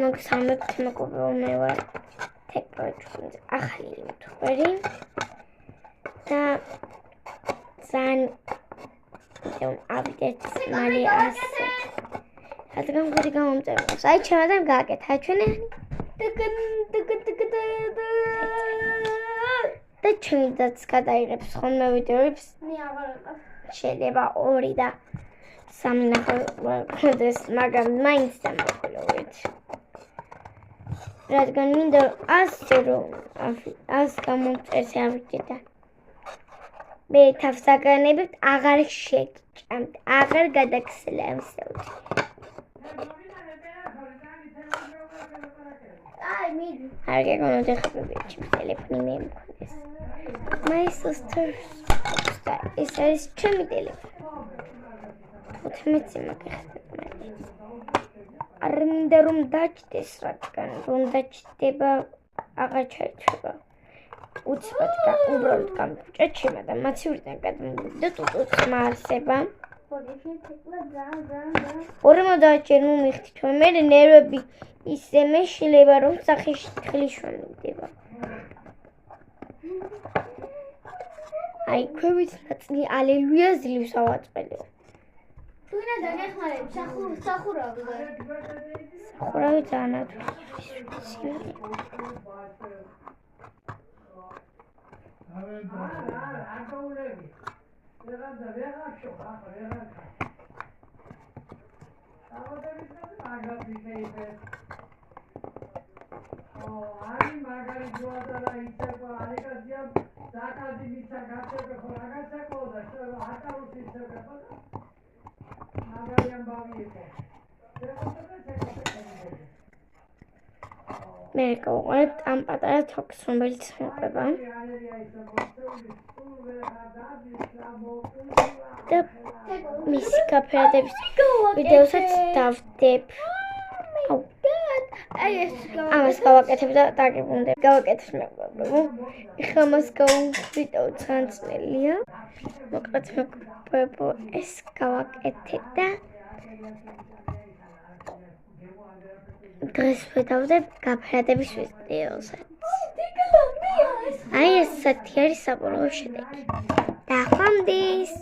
მოგესალმებით მეგობრებო, მე ვარ თექნოლოგიის ახალი იუთუბერი და ძალიან ავიდეთ მალე ასე. რადგან გვირი გამომწეროს. აი ჩემთან გააკეთა ჩვენი და ჩვენიც გადაიღებს ხოლმე ვიდეოებს. შეიძლება 2 და 3 ნახევარდეს, მაგრამ მაინც დამოკლოვეთ. რადგან მინდა ასე რომ გამომწერს ავიდედა. მე თავს აგანებთ აღარ შეგჭამთ, აღარ გადაგსლავსოთ. აი მიდი. არ გეკონოთ ახლა ჩემს ტელეფონი მე მქონდეს. My sister's ეს არის ჩემი ტელეფონი. 14 მაგახსნა. არ მინდა რომ დაჭდეს, რადგან რომ დაჭდება აღარ ჩაირჩება. უცბად და უბრალოდ გამჭეჩება და მაცევრიდან გადმოვიდა ტუტუც მაარსება. ორი მოდაჭერ მომიხდით, მე ნერვები ისე მეშლება რომ სახეში თხილი შევიდება. აი ქვევით ნაწილი ალელუია ძლივს ავაწყელიო. თუნა დაგეხმარებ სახურავზე. სახურავი ძალიან მე გავყურებთ ამ პატარა თოქს, რომელიც მოყვება. და მისი გაფერადების ვიდეოსაც დავდებ. ამას გავაკეთებ და დაგიბრუნდებ. გავაკეთებ მეგობრებო. ეხლა მას გავვიდეო ცანწნელია. მოკლედ მეგობრებო, ეს გავაკეთე და დღეს ვიდავდებ გაფერადების ვიდეოსაც. აი ეს 10 არის საბოლოო შედეგი. და ხვამდის!